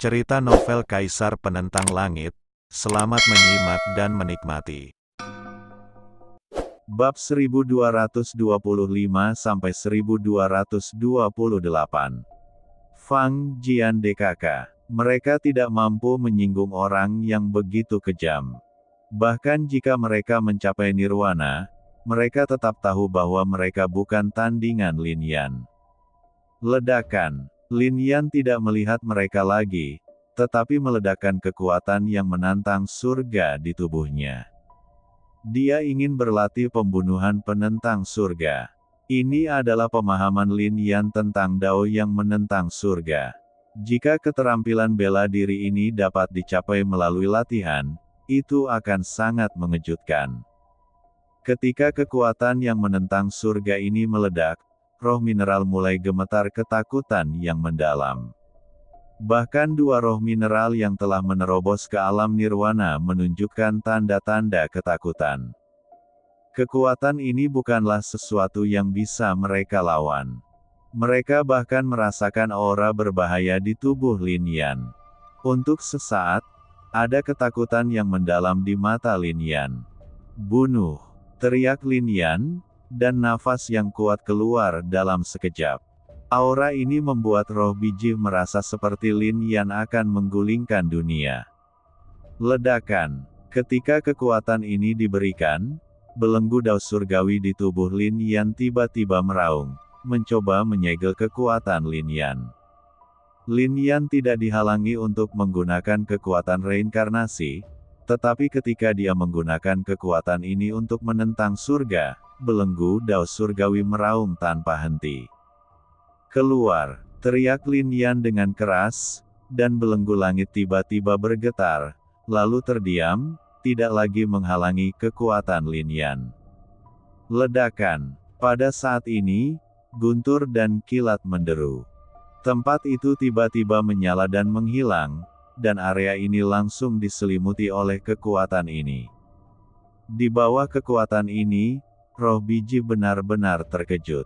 Cerita novel Kaisar Penentang Langit. Selamat menyimak dan menikmati. Bab 1225-1228. Fang Jian DKK. Mereka tidak mampu menyinggung orang yang begitu kejam. Bahkan jika mereka mencapai nirwana, mereka tetap tahu bahwa mereka bukan tandingan Lin Yan. Ledakan. Lin Yan tidak melihat mereka lagi, tetapi meledakkan kekuatan yang menantang surga di tubuhnya. Dia ingin berlatih pembunuhan penentang surga. Ini adalah pemahaman Lin Yan tentang Dao yang menentang surga. Jika keterampilan bela diri ini dapat dicapai melalui latihan, itu akan sangat mengejutkan. Ketika kekuatan yang menentang surga ini meledak, roh mineral mulai gemetar ketakutan yang mendalam. Bahkan dua roh mineral yang telah menerobos ke alam nirwana menunjukkan tanda-tanda ketakutan. Kekuatan ini bukanlah sesuatu yang bisa mereka lawan. Mereka bahkan merasakan aura berbahaya di tubuh Lin Yan. Untuk sesaat, ada ketakutan yang mendalam di mata Lin Yan. "Bunuh!" teriak Lin Yan, dan nafas yang kuat keluar dalam sekejap. Aura ini membuat roh biji merasa seperti Lin Yan akan menggulingkan dunia. Ledakan. Ketika kekuatan ini diberikan, belenggu Dao surgawi di tubuh Lin Yan tiba-tiba meraung, mencoba menyegel kekuatan Lin Yan. Lin Yan tidak dihalangi untuk menggunakan kekuatan reinkarnasi, tetapi ketika dia menggunakan kekuatan ini untuk menentang surga, belenggu Dao surgawi meraung tanpa henti. "Keluar!" teriak Lin Yan dengan keras, dan belenggu langit tiba-tiba bergetar, lalu terdiam, tidak lagi menghalangi kekuatan Lin Yan. Ledakan. Pada saat ini, guntur dan kilat menderu. Tempat itu tiba-tiba menyala dan menghilang, dan area ini langsung diselimuti oleh kekuatan ini. Di bawah kekuatan ini, roh biji benar-benar terkejut.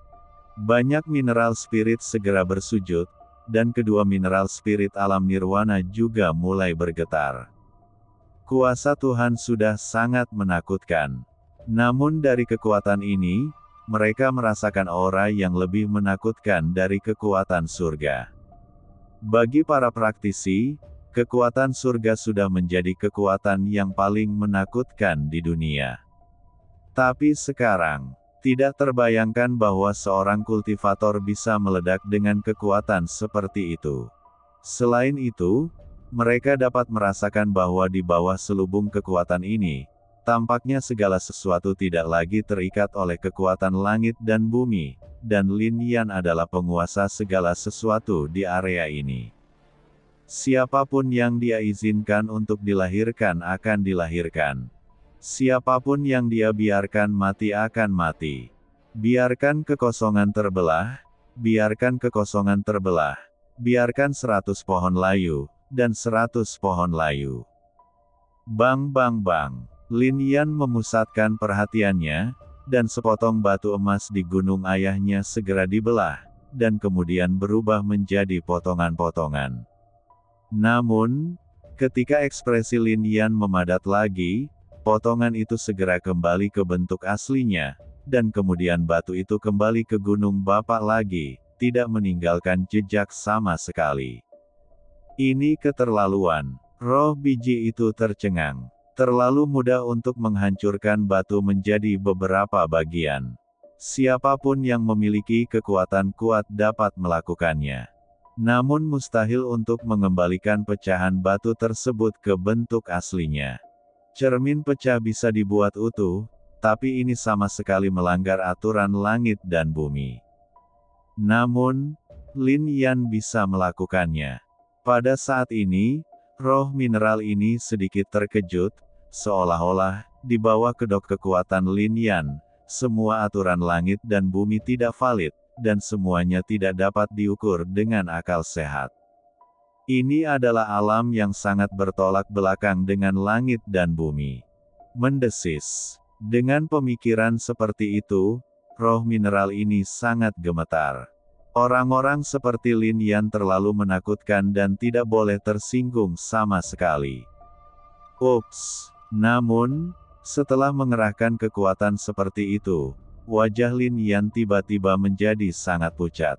Banyak mineral spirit segera bersujud, dan kedua mineral spirit alam nirwana juga mulai bergetar. Kuasa Tuhan sudah sangat menakutkan. Namun dari kekuatan ini, mereka merasakan aura yang lebih menakutkan dari kekuatan surga. Bagi para praktisi, kekuatan surga sudah menjadi kekuatan yang paling menakutkan di dunia. Tapi sekarang, tidak terbayangkan bahwa seorang kultivator bisa meledak dengan kekuatan seperti itu. Selain itu, mereka dapat merasakan bahwa di bawah selubung kekuatan ini, tampaknya segala sesuatu tidak lagi terikat oleh kekuatan langit dan bumi, dan Lin Yan adalah penguasa segala sesuatu di area ini. Siapapun yang dia izinkan untuk dilahirkan akan dilahirkan. Siapapun yang dia biarkan mati akan mati. Biarkan kekosongan terbelah, biarkan kekosongan terbelah, biarkan 100 pohon layu, dan 100 pohon layu. Bang bang bang. Lin Yan memusatkan perhatiannya, dan sepotong batu emas di gunung ayahnya segera dibelah, dan kemudian berubah menjadi potongan-potongan. Namun, ketika ekspresi Lin Yan memadat lagi, potongan itu segera kembali ke bentuk aslinya, dan kemudian batu itu kembali ke gunung bapak lagi, tidak meninggalkan jejak sama sekali. Ini keterlaluan. Roh biji itu tercengang. Terlalu mudah untuk menghancurkan batu menjadi beberapa bagian. Siapapun yang memiliki kekuatan kuat dapat melakukannya. Namun mustahil untuk mengembalikan pecahan batu tersebut ke bentuk aslinya. Cermin pecah bisa dibuat utuh, tapi ini sama sekali melanggar aturan langit dan bumi. Namun, Lin Yan bisa melakukannya. Pada saat ini, roh mineral ini sedikit terkejut, seolah-olah, di bawah kedok kekuatan Lin Yan, semua aturan langit dan bumi tidak valid, dan semuanya tidak dapat diukur dengan akal sehat. Ini adalah alam yang sangat bertolak belakang dengan langit dan bumi. Mendesis. Dengan pemikiran seperti itu, roh mineral ini sangat gemetar. Orang-orang seperti Lin Yan terlalu menakutkan dan tidak boleh tersinggung sama sekali. Ups, namun, setelah mengerahkan kekuatan seperti itu, wajah Lin Yan tiba-tiba menjadi sangat pucat.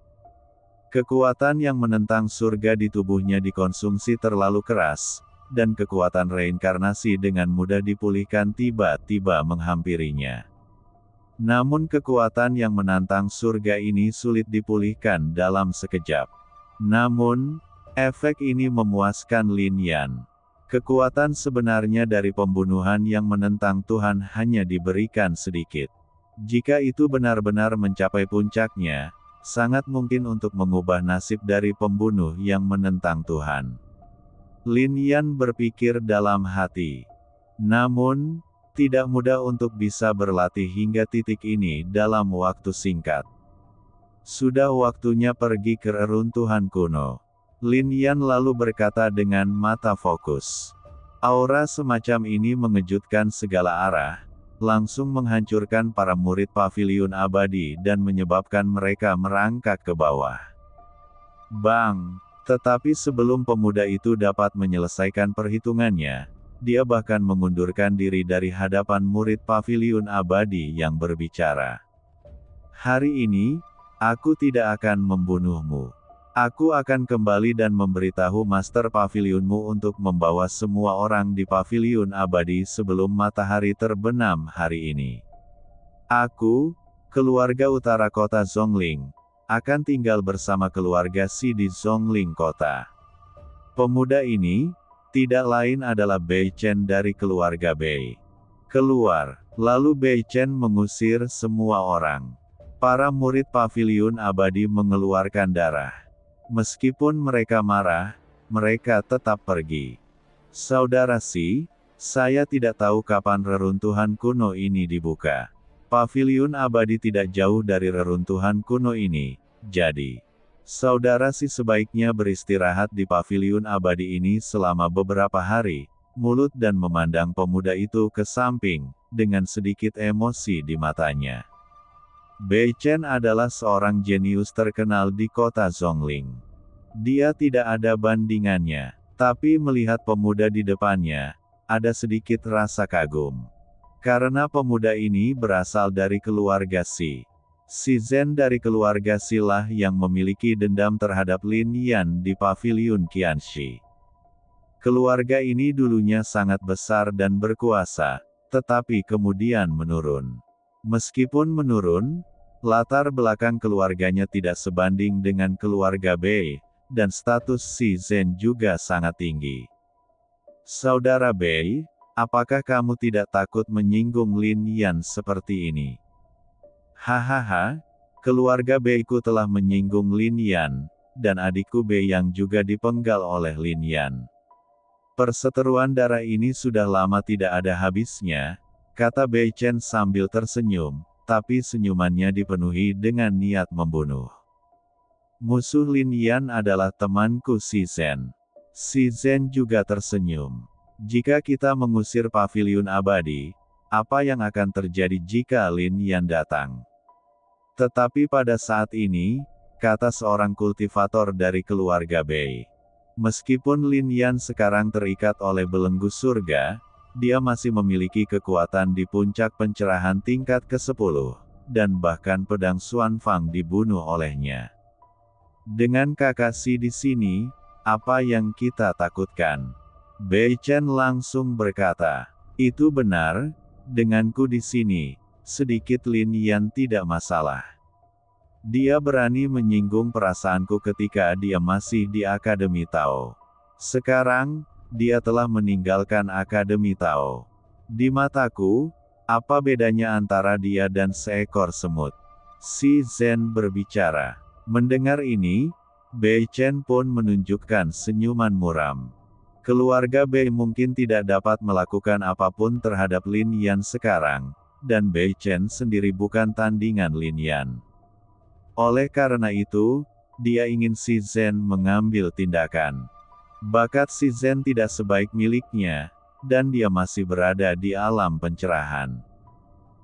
Kekuatan yang menentang surga di tubuhnya dikonsumsi terlalu keras, dan kekuatan reinkarnasi dengan mudah dipulihkan tiba-tiba menghampirinya. Namun kekuatan yang menantang surga ini sulit dipulihkan dalam sekejap. Namun, efek ini memuaskan Lin Yan. Kekuatan sebenarnya dari pembunuhan yang menentang Tuhan hanya diberikan sedikit. Jika itu benar-benar mencapai puncaknya, sangat mungkin untuk mengubah nasib dari pembunuh yang menentang Tuhan. Lin Yan berpikir dalam hati. Namun, tidak mudah untuk bisa berlatih hingga titik ini dalam waktu singkat. Sudah waktunya pergi ke reruntuhan kuno. Lin Yan lalu berkata dengan mata fokus. Aura semacam ini mengejutkan segala arah, langsung menghancurkan para murid paviliun abadi dan menyebabkan mereka merangkak ke bawah. Bang! Tetapi sebelum pemuda itu dapat menyelesaikan perhitungannya, dia bahkan mengundurkan diri dari hadapan murid paviliun abadi yang berbicara. Hari ini, aku tidak akan membunuhmu. Aku akan kembali dan memberitahu Master Pavilionmu untuk membawa semua orang di Paviliun Abadi sebelum matahari terbenam hari ini. Aku, keluarga utara kota Zhongling, akan tinggal bersama keluarga Si di Zhongling kota. Pemuda ini, tidak lain adalah Bei Chen dari keluarga Bei. Keluar, lalu Bei Chen mengusir semua orang. Para murid Paviliun Abadi mengeluarkan darah. Meskipun mereka marah, mereka tetap pergi. Saudara Si, saya tidak tahu kapan reruntuhan kuno ini dibuka. Paviliun Abadi tidak jauh dari reruntuhan kuno ini, jadi saudara Si sebaiknya beristirahat di Paviliun Abadi ini selama beberapa hari. Mulut dan memandang pemuda itu ke samping, dengan sedikit emosi di matanya. Bei Chen adalah seorang jenius terkenal di kota Zhongling. Dia tidak ada bandingannya, tapi melihat pemuda di depannya, ada sedikit rasa kagum. Karena pemuda ini berasal dari keluarga Si. Si Zhen dari keluarga Si lah yang memiliki dendam terhadap Lin Yan di Paviliun Qianxi. Keluarga ini dulunya sangat besar dan berkuasa, tetapi kemudian menurun. Meskipun menurun, latar belakang keluarganya tidak sebanding dengan keluarga Bei, dan status Si Zhen juga sangat tinggi. Saudara Bei, apakah kamu tidak takut menyinggung Lin Yan seperti ini? Hahaha, keluarga Beiku telah menyinggung Lin Yan, dan adikku Bei yang juga dipenggal oleh Lin Yan. Perseteruan darah ini sudah lama tidak ada habisnya, kata Bei Chen sambil tersenyum. Tapi senyumannya dipenuhi dengan niat membunuh. Musuh Lin Yan adalah temanku Si Zhen. Si Zhen juga tersenyum. Jika kita mengusir Paviliun Abadi, apa yang akan terjadi jika Lin Yan datang? Tetapi pada saat ini, kata seorang kultivator dari keluarga Bei. Meskipun Lin Yan sekarang terikat oleh belenggu surga, dia masih memiliki kekuatan di puncak pencerahan tingkat ke-10, dan bahkan pedang Xuan Fang dibunuh olehnya. Dengan kakak Si di sini, apa yang kita takutkan? Bei Chen langsung berkata, itu benar, denganku di sini, sedikit Lin Yan tidak masalah. Dia berani menyinggung perasaanku ketika dia masih di Akademi Tao. Sekarang, dia telah meninggalkan Akademi Tao. Di mataku, apa bedanya antara dia dan seekor semut? Si Zhen berbicara. Mendengar ini, Bei Chen pun menunjukkan senyuman muram. Keluarga Bei mungkin tidak dapat melakukan apapun terhadap Lin Yan sekarang, dan Bei Chen sendiri bukan tandingan Lin Yan. Oleh karena itu, dia ingin Si Zhen mengambil tindakan. Bakat Si Zhen tidak sebaik miliknya, dan dia masih berada di alam pencerahan.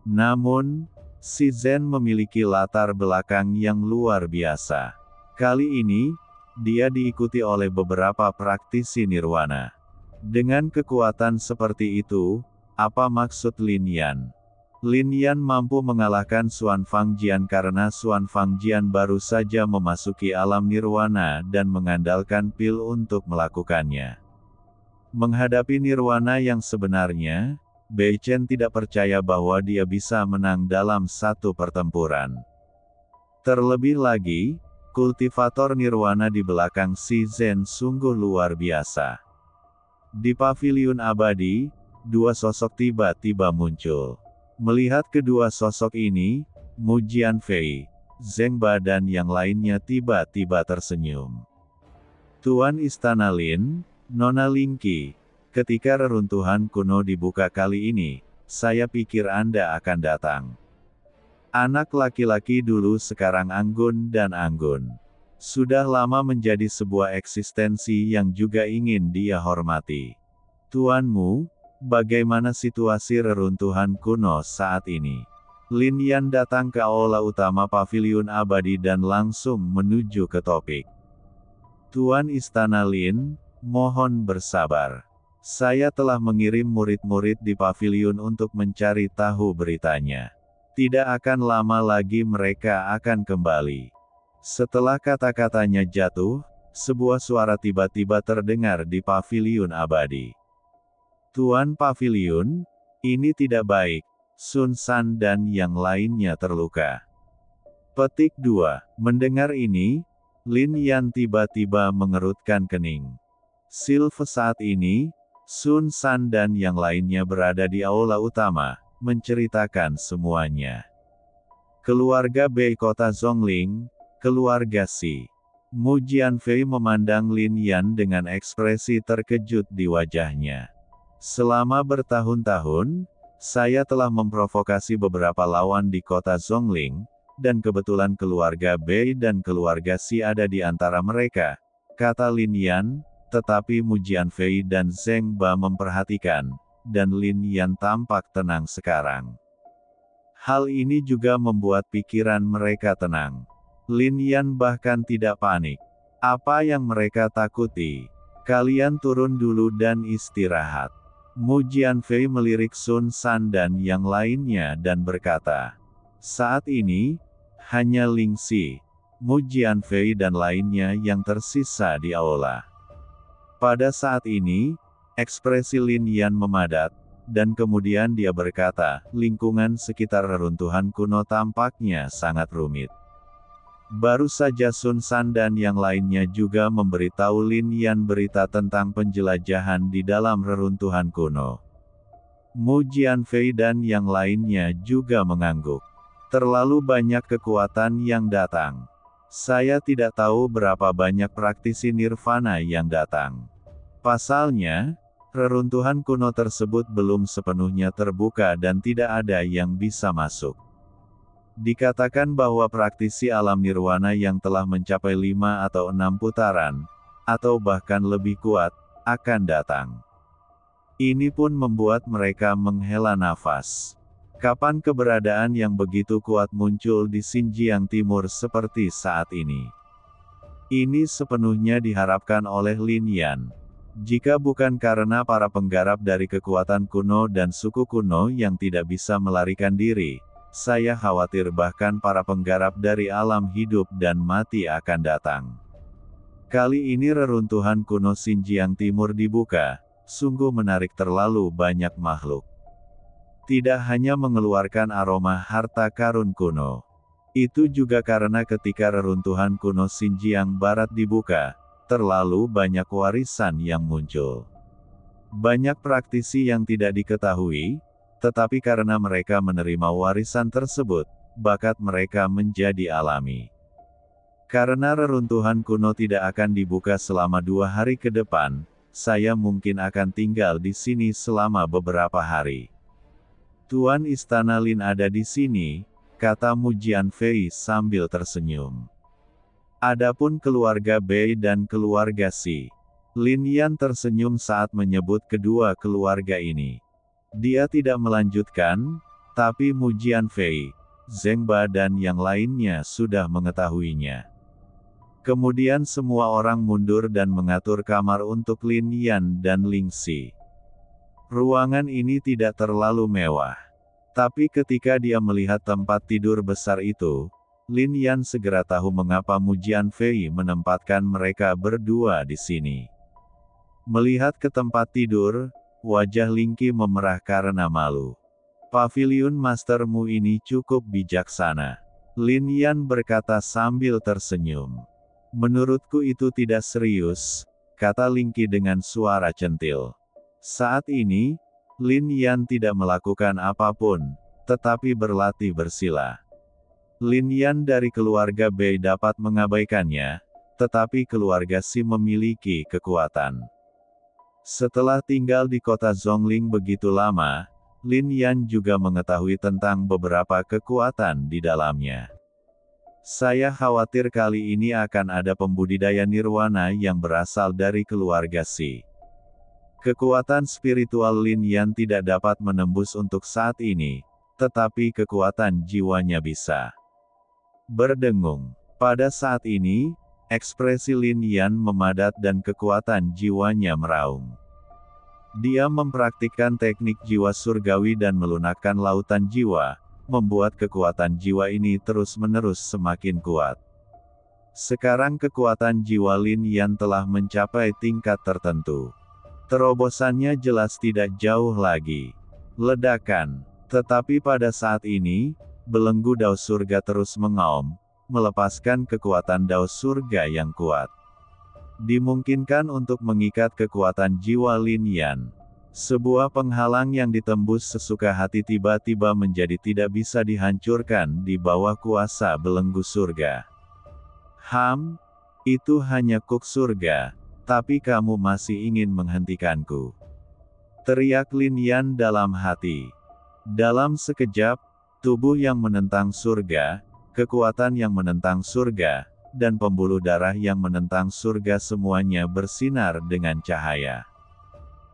Namun, Si Zhen memiliki latar belakang yang luar biasa. Kali ini, dia diikuti oleh beberapa praktisi nirwana. Dengan kekuatan seperti itu, apa maksud Lin Yan? Lin Yan mampu mengalahkan Xuan Fangjian karena Xuan Fangjian baru saja memasuki alam nirwana dan mengandalkan pil untuk melakukannya. Menghadapi nirwana yang sebenarnya, Bei Chen tidak percaya bahwa dia bisa menang dalam satu pertempuran. Terlebih lagi, kultivator nirwana di belakang Si Zhen sungguh luar biasa. Di paviliun abadi, dua sosok tiba-tiba muncul. Melihat kedua sosok ini, Mu Jianfei, Zheng Ba dan yang lainnya tiba-tiba tersenyum. Tuan Istana Lin, Nona Lingqi, ketika reruntuhan kuno dibuka kali ini, saya pikir Anda akan datang. Anak laki-laki dulu sekarang anggun dan anggun. Sudah lama menjadi sebuah eksistensi yang juga ingin dia hormati. Tuanmu, bagaimana situasi reruntuhan kuno saat ini? Lin Yan datang ke aula utama paviliun abadi dan langsung menuju ke topik. Tuan Istana Lin, mohon bersabar. Saya telah mengirim murid-murid di paviliun untuk mencari tahu beritanya. Tidak akan lama lagi mereka akan kembali. Setelah kata-katanya jatuh, sebuah suara tiba-tiba terdengar di paviliun abadi. Tuan Paviliun, ini tidak baik, Sun San dan yang lainnya terluka. Petik 2. Mendengar ini, Lin Yan tiba-tiba mengerutkan kening. Silve saat ini, Sun San dan yang lainnya berada di aula utama, menceritakan semuanya. Keluarga Bei Kota Zhongling, keluarga Si. Mu Jianfei memandang Lin Yan dengan ekspresi terkejut di wajahnya. Selama bertahun-tahun, saya telah memprovokasi beberapa lawan di kota Zhongling, dan kebetulan keluarga Bei dan keluarga Si ada di antara mereka, kata Lin Yan, tetapi Mu Jianfei dan Zheng Ba memperhatikan, dan Lin Yan tampak tenang sekarang. Hal ini juga membuat pikiran mereka tenang. Lin Yan bahkan tidak panik. Apa yang mereka takuti? Kalian turun dulu dan istirahat. Mu Jianfei melirik Sun San dan yang lainnya dan berkata, saat ini, hanya Ling Xi, Mu Jianfei dan lainnya yang tersisa di aula. Pada saat ini, ekspresi Lin Yan memadat, dan kemudian dia berkata, lingkungan sekitar reruntuhan kuno tampaknya sangat rumit. Baru saja Sun San dan yang lainnya juga memberitahu Lin Yan berita tentang penjelajahan di dalam reruntuhan kuno. Mu Jianfei dan yang lainnya juga mengangguk. Terlalu banyak kekuatan yang datang. Saya tidak tahu berapa banyak praktisi nirvana yang datang. Pasalnya, reruntuhan kuno tersebut belum sepenuhnya terbuka dan tidak ada yang bisa masuk. Dikatakan bahwa praktisi alam nirwana yang telah mencapai 5 atau 6 putaran, atau bahkan lebih kuat, akan datang. Ini pun membuat mereka menghela nafas. Kapan keberadaan yang begitu kuat muncul di Xinjiang Timur seperti saat ini? Ini sepenuhnya diharapkan oleh Lin Yan. Jika bukan karena para penggarap dari kekuatan kuno dan suku kuno yang tidak bisa melarikan diri, saya khawatir bahkan para penggarap dari alam hidup dan mati akan datang. Kali ini reruntuhan kuno Xinjiang Timur dibuka, sungguh menarik terlalu banyak makhluk. Tidak hanya mengeluarkan aroma harta karun kuno. Itu juga karena ketika reruntuhan kuno Xinjiang Barat dibuka, terlalu banyak warisan yang muncul. Banyak praktisi yang tidak diketahui, tetapi karena mereka menerima warisan tersebut, bakat mereka menjadi alami. Karena reruntuhan kuno tidak akan dibuka selama 2 hari ke depan, saya mungkin akan tinggal di sini selama beberapa hari. Tuan Istana Lin ada di sini, kata Mu Jianfei sambil tersenyum. Adapun keluarga Bei dan keluarga Si. Lin Yan tersenyum saat menyebut kedua keluarga ini. Dia tidak melanjutkan, tapi Mu Jianfei, Zheng Ba dan yang lainnya sudah mengetahuinya. Kemudian semua orang mundur dan mengatur kamar untuk Lin Yan dan Ling Xi. Ruangan ini tidak terlalu mewah. Tapi ketika dia melihat tempat tidur besar itu, Lin Yan segera tahu mengapa Mu Jianfei menempatkan mereka berdua di sini. Melihat ke tempat tidur, wajah Ling Qi memerah karena malu. Paviliun Master Mu ini cukup bijaksana. Lin Yan berkata sambil tersenyum. Menurutku itu tidak serius, kata Ling Qi dengan suara centil. Saat ini, Lin Yan tidak melakukan apapun, tetapi berlatih bersila. Lin Yan dari keluarga Bei dapat mengabaikannya, tetapi keluarga Xi memiliki kekuatan. Setelah tinggal di kota Zhongling begitu lama, Lin Yan juga mengetahui tentang beberapa kekuatan di dalamnya. Saya khawatir kali ini akan ada pembudidaya nirwana yang berasal dari keluarga Xi. Kekuatan spiritual Lin Yan tidak dapat menembus untuk saat ini, tetapi kekuatan jiwanya bisa. Berdengung. Pada saat ini, ekspresi Lin Yan memadat dan kekuatan jiwanya meraung. Dia mempraktikkan teknik jiwa surgawi dan melunakkan lautan jiwa, membuat kekuatan jiwa ini terus-menerus semakin kuat. Sekarang kekuatan jiwa Lin Yan telah mencapai tingkat tertentu. Terobosannya jelas tidak jauh lagi. Ledakan. Tetapi pada saat ini, belenggu Dao Surga terus mengaum, melepaskan kekuatan Dao Surga yang kuat. Dimungkinkan untuk mengikat kekuatan jiwa Lin Yan. Sebuah penghalang yang ditembus sesuka hati tiba-tiba menjadi tidak bisa dihancurkan di bawah kuasa belenggu surga. Itu hanya kuk surga, tapi kamu masih ingin menghentikanku. Teriak Lin Yan dalam hati. Dalam sekejap, tubuh yang menentang surga, kekuatan yang menentang surga, dan pembuluh darah yang menentang surga semuanya bersinar dengan cahaya.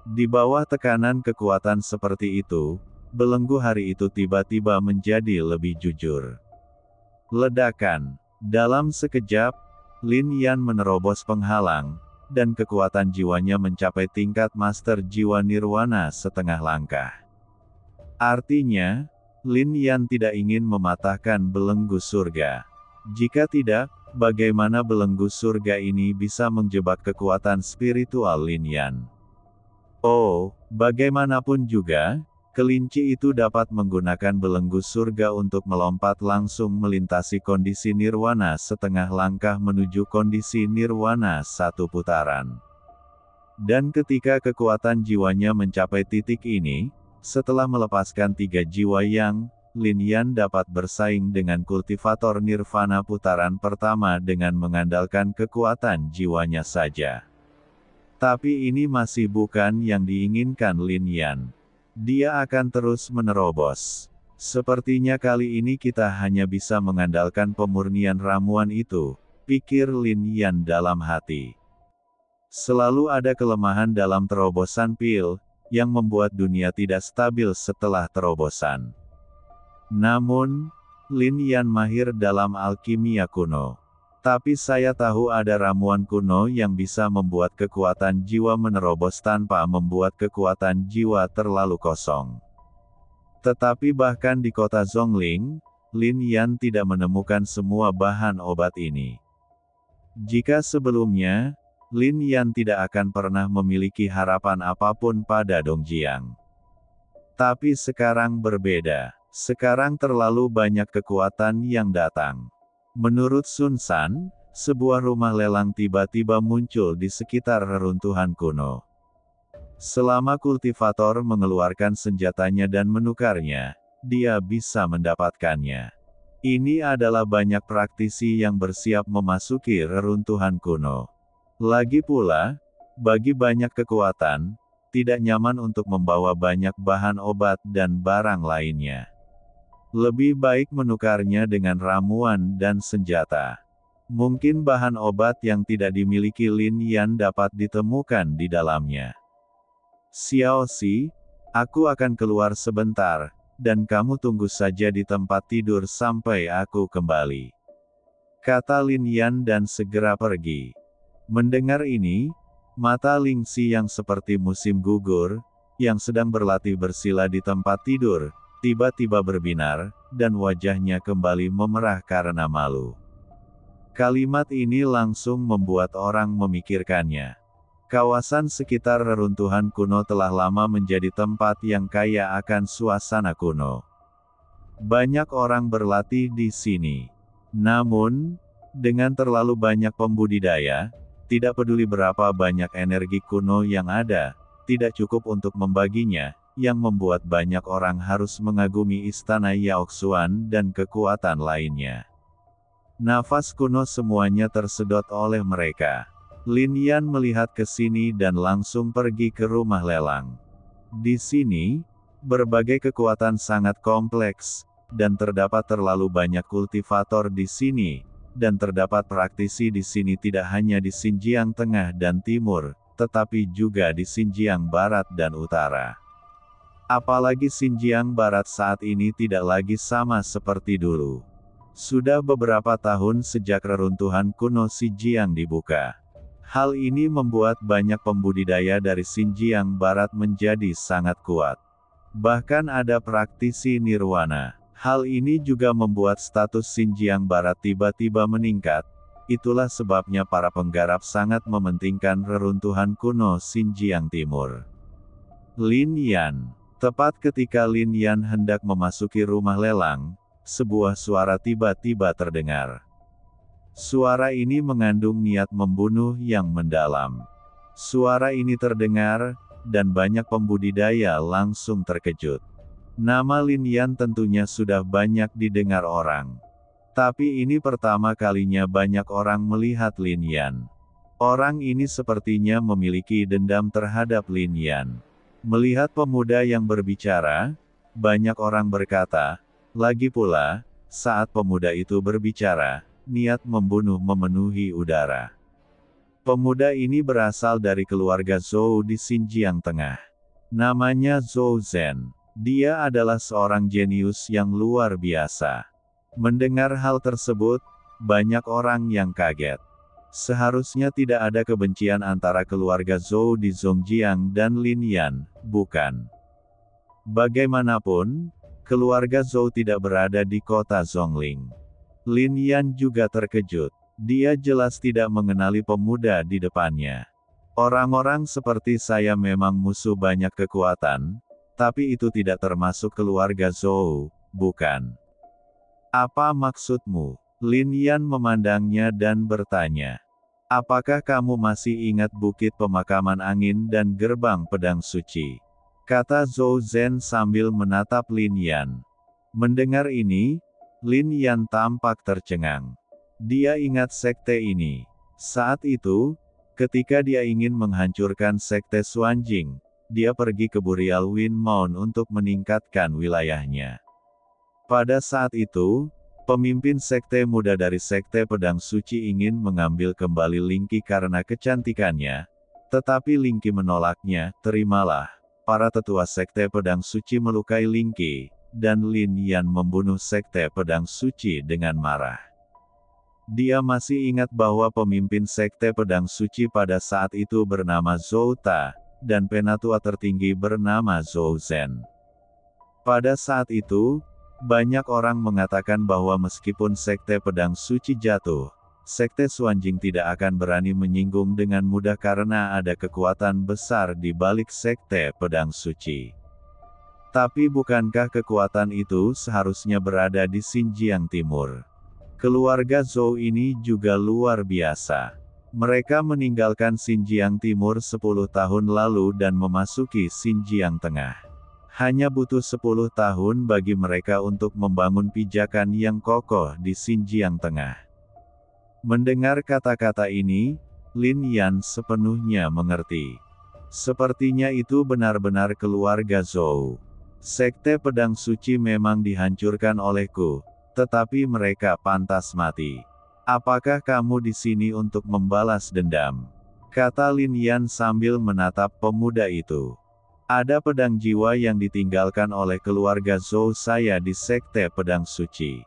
Di bawah tekanan kekuatan seperti itu, belenggu hari itu tiba-tiba menjadi lebih jujur. Ledakan. Dalam sekejap, Lin Yan menerobos penghalang, dan kekuatan jiwanya mencapai tingkat master jiwa nirwana setengah langkah. Artinya, Lin Yan tidak ingin mematahkan belenggu surga. Jika tidak, bagaimana belenggu surga ini bisa menjebak kekuatan spiritual Lin Yan? Oh, bagaimanapun juga, kelinci itu dapat menggunakan belenggu surga untuk melompat langsung melintasi kondisi nirwana setengah langkah menuju kondisi nirwana satu putaran. Dan ketika kekuatan jiwanya mencapai titik ini, setelah melepaskan 3 jiwa yang, Lin Yan dapat bersaing dengan kultivator nirvana putaran pertama dengan mengandalkan kekuatan jiwanya saja. Tapi ini masih bukan yang diinginkan Lin Yan. Dia akan terus menerobos. Sepertinya kali ini kita hanya bisa mengandalkan pemurnian ramuan itu, pikir Lin Yan dalam hati. Selalu ada kelemahan dalam terobosan pil, yang membuat dunia tidak stabil setelah terobosan. Namun, Lin Yan mahir dalam alkimia kuno. Tapi saya tahu ada ramuan kuno yang bisa membuat kekuatan jiwa menerobos tanpa membuat kekuatan jiwa terlalu kosong. Tetapi bahkan di kota Zhongling, Lin Yan tidak menemukan semua bahan obat ini. Jika sebelumnya, Lin Yan tidak akan pernah memiliki harapan apapun pada Dongjiang. Tapi sekarang berbeda. Sekarang terlalu banyak kekuatan yang datang. Menurut Sun San, sebuah rumah lelang tiba-tiba muncul di sekitar reruntuhan kuno. Selama kultivator mengeluarkan senjatanya dan menukarnya, dia bisa mendapatkannya. Ini adalah banyak praktisi yang bersiap memasuki reruntuhan kuno. Lagi pula, bagi banyak kekuatan, tidak nyaman untuk membawa banyak bahan obat dan barang lainnya. Lebih baik menukarnya dengan ramuan dan senjata. Mungkin bahan obat yang tidak dimiliki Lin Yan dapat ditemukan di dalamnya. Xiao Xi, aku akan keluar sebentar, dan kamu tunggu saja di tempat tidur sampai aku kembali. Kata Lin Yan dan segera pergi. Mendengar ini, mata Ling Xi yang seperti musim gugur, yang sedang berlatih bersila di tempat tidur, tiba-tiba berbinar, dan wajahnya kembali memerah karena malu. Kalimat ini langsung membuat orang memikirkannya. Kawasan sekitar reruntuhan kuno telah lama menjadi tempat yang kaya akan suasana kuno. Banyak orang berlatih di sini. Namun, dengan terlalu banyak pembudidaya, tidak peduli berapa banyak energi kuno yang ada, tidak cukup untuk membaginya, yang membuat banyak orang harus mengagumi istana Yaoxuan dan kekuatan lainnya. Nafas kuno semuanya tersedot oleh mereka. Lin Yan melihat ke sini dan langsung pergi ke rumah lelang. Di sini, berbagai kekuatan sangat kompleks, dan terdapat terlalu banyak kultivator di sini, dan terdapat praktisi di sini tidak hanya di Xinjiang Tengah dan Timur, tetapi juga di Xinjiang Barat dan Utara. Apalagi Xinjiang Barat saat ini tidak lagi sama seperti dulu. Sudah beberapa tahun sejak reruntuhan kuno Xinjiang dibuka. Hal ini membuat banyak pembudidaya dari Xinjiang Barat menjadi sangat kuat. Bahkan ada praktisi nirwana. Hal ini juga membuat status Xinjiang Barat tiba-tiba meningkat. Itulah sebabnya para penggarap sangat mementingkan reruntuhan kuno Xinjiang Timur. Lin Yan. Tepat ketika Lin Yan hendak memasuki rumah lelang, sebuah suara tiba-tiba terdengar. Suara ini mengandung niat membunuh yang mendalam. Suara ini terdengar, dan banyak pembudidaya langsung terkejut. Nama Lin Yan tentunya sudah banyak didengar orang. Tapi ini pertama kalinya banyak orang melihat Lin Yan. Orang ini sepertinya memiliki dendam terhadap Lin Yan. Melihat pemuda yang berbicara, banyak orang berkata, lagi pula, saat pemuda itu berbicara, niat membunuh memenuhi udara. Pemuda ini berasal dari keluarga Zhou di Xinjiang Tengah. Namanya Zhou Zhen. Dia adalah seorang jenius yang luar biasa. Mendengar hal tersebut, banyak orang yang kaget. Seharusnya tidak ada kebencian antara keluarga Zhou di Zhongjiang dan Lin Yan, bukan? Bagaimanapun, keluarga Zhou tidak berada di kota Zhongling. Lin Yan juga terkejut. Dia jelas tidak mengenali pemuda di depannya. Orang-orang seperti saya memang musuh banyak kekuatan, tapi itu tidak termasuk keluarga Zhou, bukan? Apa maksudmu? Lin Yan memandangnya dan bertanya. Apakah kamu masih ingat Bukit Pemakaman Angin dan Gerbang Pedang Suci? Kata Zhou Zhen sambil menatap Lin Yan. Mendengar ini, Lin Yan tampak tercengang. Dia ingat sekte ini. Saat itu, ketika dia ingin menghancurkan sekte Xuanjing, dia pergi ke Burial Wind Mound untuk meningkatkan wilayahnya. Pada saat itu, pemimpin sekte muda dari sekte Pedang Suci ingin mengambil kembali Lingqi karena kecantikannya, tetapi Lingqi menolaknya. Terimalah, para tetua sekte Pedang Suci melukai Lingqi, dan Lin Yan membunuh sekte Pedang Suci dengan marah. Dia masih ingat bahwa pemimpin sekte Pedang Suci pada saat itu bernama Zhou Ta, dan penatua tertinggi bernama Zhou Zhen. Pada saat itu, banyak orang mengatakan bahwa meskipun sekte Pedang Suci jatuh, sekte Xuanjing tidak akan berani menyinggung dengan mudah karena ada kekuatan besar di balik sekte Pedang Suci. Tapi bukankah kekuatan itu seharusnya berada di Xinjiang Timur? Keluarga Zhou ini juga luar biasa. Mereka meninggalkan Xinjiang Timur 10 tahun lalu dan memasuki Xinjiang Tengah. Hanya butuh 10 tahun bagi mereka untuk membangun pijakan yang kokoh di Xinjiang Tengah. Mendengar kata-kata ini, Lin Yan sepenuhnya mengerti. Sepertinya itu benar-benar keluarga Zhou. Sekte Pedang Suci memang dihancurkan olehku. Tetapi mereka pantas mati. Apakah kamu di sini untuk membalas dendam? Kata Lin Yan sambil menatap pemuda itu. Ada pedang jiwa yang ditinggalkan oleh keluarga Zhou saya di Sekte Pedang Suci.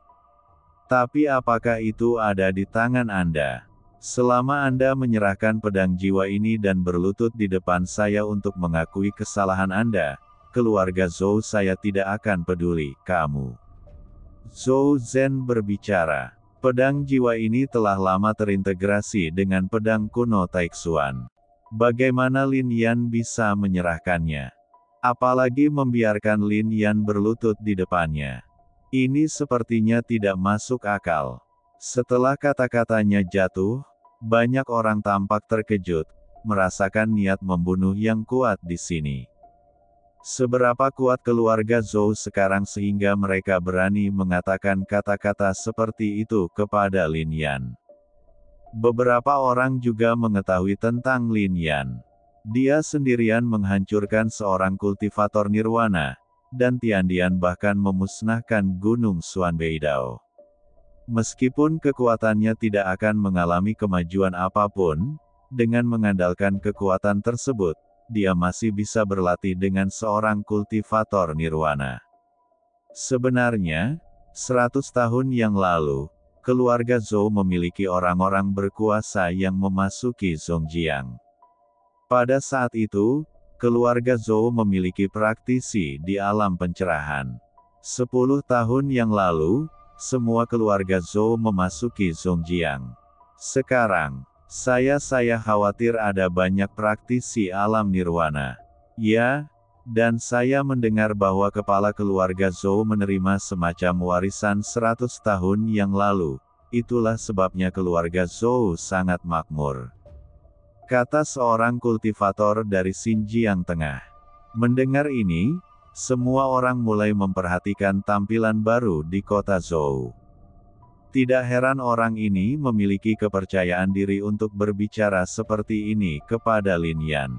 Tapi apakah itu ada di tangan Anda? Selama Anda menyerahkan pedang jiwa ini dan berlutut di depan saya untuk mengakui kesalahan Anda, keluarga Zhou saya tidak akan peduli, kamu. Zhou Zhen berbicara. Pedang jiwa ini telah lama terintegrasi dengan pedang kuno Taixuan. Bagaimana Lin Yan bisa menyerahkannya? Apalagi membiarkan Lin Yan berlutut di depannya. Ini sepertinya tidak masuk akal. Setelah kata-katanya jatuh, banyak orang tampak terkejut, merasakan niat membunuh yang kuat di sini. Seberapa kuat keluarga Zhou sekarang sehingga mereka berani mengatakan kata-kata seperti itu kepada Lin Yan? Beberapa orang juga mengetahui tentang Lin Yan. Dia sendirian menghancurkan seorang kultivator nirwana, dan Tiandian bahkan memusnahkan Gunung Xuanbeidao. Meskipun kekuatannya tidak akan mengalami kemajuan apapun, dengan mengandalkan kekuatan tersebut, dia masih bisa berlatih dengan seorang kultivator nirwana. Sebenarnya, 100 tahun yang lalu, keluarga Zhou memiliki orang-orang berkuasa yang memasuki Zhongjiang. Pada saat itu, keluarga Zhou memiliki praktisi di alam pencerahan. 10 tahun yang lalu, semua keluarga Zhou memasuki Zhongjiang. Sekarang, saya khawatir ada banyak praktisi alam nirwana. Ya, dan saya mendengar bahwa kepala keluarga Zhou menerima semacam warisan 100 tahun yang lalu. Itulah sebabnya keluarga Zhou sangat makmur. Kata seorang kultivator dari Xinjiang Tengah. Mendengar ini, semua orang mulai memperhatikan tampilan baru di kota Zhou. Tidak heran orang ini memiliki kepercayaan diri untuk berbicara seperti ini kepada Lin Yan.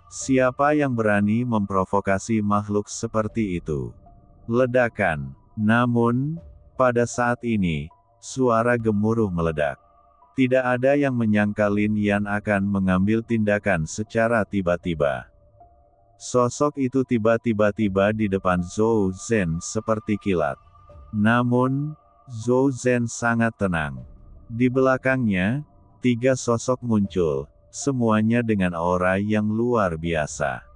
Siapa yang berani memprovokasi makhluk seperti itu? Ledakan. Namun, pada saat ini, suara gemuruh meledak. Tidak ada yang menyangka Lin Yan akan mengambil tindakan secara tiba-tiba. Sosok itu tiba-tiba tiba di depan Zhou Zhen seperti kilat. Namun, Zhou Zhen sangat tenang. Di belakangnya, 3 sosok muncul, semuanya dengan aura yang luar biasa.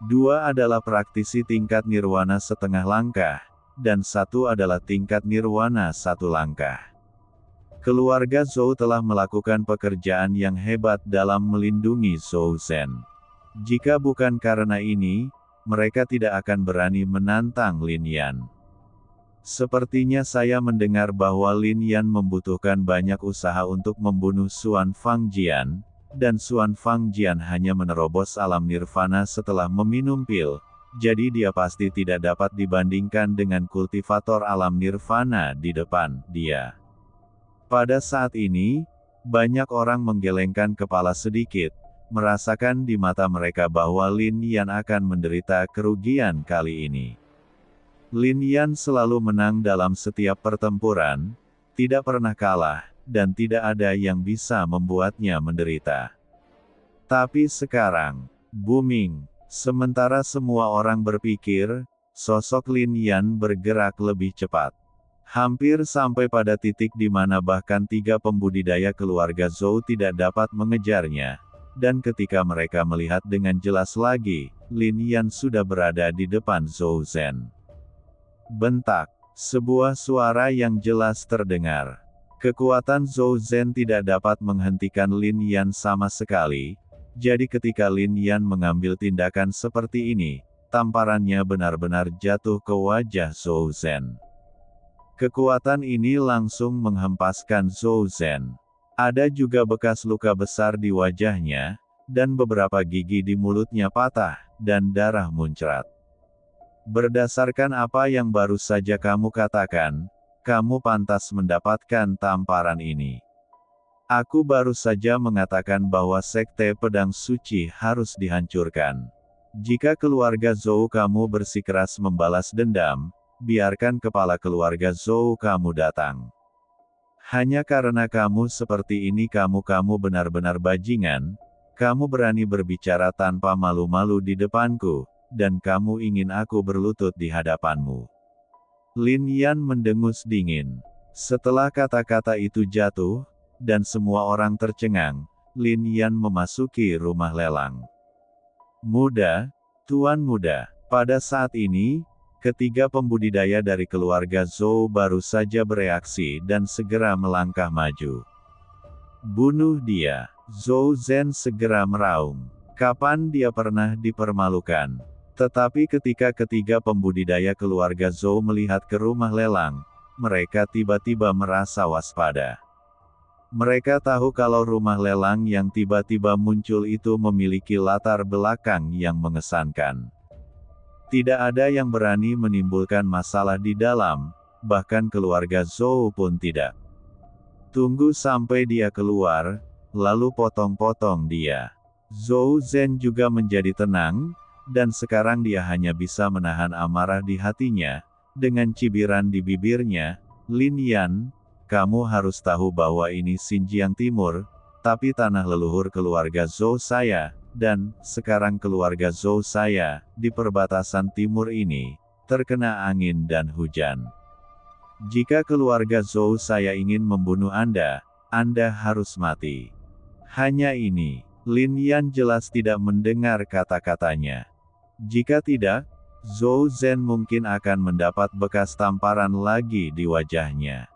2 adalah praktisi tingkat nirwana setengah langkah, dan 1 adalah tingkat nirwana 1 langkah. Keluarga Zhou telah melakukan pekerjaan yang hebat dalam melindungi Zhou Zhen. Jika bukan karena ini, mereka tidak akan berani menantang Lin Yan. Sepertinya saya mendengar bahwa Lin Yan membutuhkan banyak usaha untuk membunuh Xuan Fangjian, dan Xuan Fangjian hanya menerobos alam nirvana setelah meminum pil, jadi dia pasti tidak dapat dibandingkan dengan kultivator alam nirvana di depan dia. Pada saat ini, banyak orang menggelengkan kepala sedikit, merasakan di mata mereka bahwa Lin Yan akan menderita kerugian kali ini. Lin Yan selalu menang dalam setiap pertempuran, tidak pernah kalah, dan tidak ada yang bisa membuatnya menderita. Tapi sekarang, booming, sementara semua orang berpikir, sosok Lin Yan bergerak lebih cepat. Hampir sampai pada titik di mana bahkan 3 pembudidaya keluarga Zhou tidak dapat mengejarnya, dan ketika mereka melihat dengan jelas lagi, Lin Yan sudah berada di depan Zhou Zhen. Bentak, sebuah suara yang jelas terdengar. Kekuatan Zhou Zhen tidak dapat menghentikan Lin Yan sama sekali, jadi ketika Lin Yan mengambil tindakan seperti ini, tamparannya benar-benar jatuh ke wajah Zhou Zhen. Kekuatan ini langsung menghempaskan Zhou Zhen. Ada juga bekas luka besar di wajahnya, dan beberapa gigi di mulutnya patah, dan darah muncrat. Berdasarkan apa yang baru saja kamu katakan, kamu pantas mendapatkan tamparan ini. Aku baru saja mengatakan bahwa Sekte Pedang Suci harus dihancurkan. Jika keluarga Zhou kamu bersikeras membalas dendam, biarkan kepala keluarga Zhou kamu datang. Hanya karena kamu seperti ini kamu benar-benar bajingan, Kamu berani berbicara tanpa malu-malu di depanku, dan kamu ingin aku berlutut di hadapanmu. Lin Yan mendengus dingin. Setelah kata-kata itu jatuh, dan semua orang tercengang, Lin Yan memasuki rumah lelang. Muda, Tuan Muda. Pada saat ini, ketiga pembudidaya dari keluarga Zhou baru saja bereaksi dan segera melangkah maju. Bunuh dia. Zhou Zhen segera meraung. Kapan dia pernah dipermalukan? Tetapi ketika ketiga pembudidaya keluarga Zhou melihat ke rumah lelang, mereka tiba-tiba merasa waspada. Mereka tahu kalau rumah lelang yang tiba-tiba muncul itu memiliki latar belakang yang mengesankan. Tidak ada yang berani menimbulkan masalah di dalam, bahkan keluarga Zhou pun tidak. Tunggu sampai dia keluar, lalu potong-potong dia. Zhou Zhen juga menjadi tenang, dan sekarang dia hanya bisa menahan amarah di hatinya. Dengan cibiran di bibirnya, Lin Yan, kamu harus tahu bahwa ini Xinjiang Timur, tapi tanah leluhur keluarga Zhou saya, dan sekarang keluarga Zhou saya, di perbatasan timur ini, terkena angin dan hujan. Jika keluarga Zhou saya ingin membunuh Anda harus mati. Hanya ini. Lin Yan jelas tidak mendengar kata-katanya. Jika tidak, Zhou Zhen mungkin akan mendapat bekas tamparan lagi di wajahnya.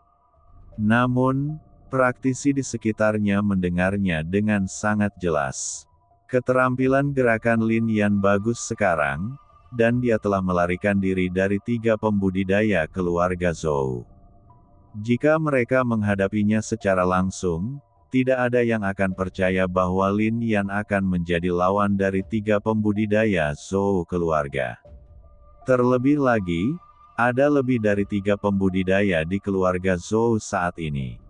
Namun, praktisi di sekitarnya mendengarnya dengan sangat jelas. Keterampilan gerakan Lin Yan bagus sekarang, dan dia telah melarikan diri dari tiga pembudidaya keluarga Zhou. Jika mereka menghadapinya secara langsung, tidak ada yang akan percaya bahwa Lin Yan akan menjadi lawan dari tiga pembudidaya Zhou keluarga. Terlebih lagi, ada lebih dari tiga pembudidaya di keluarga Zhou saat ini.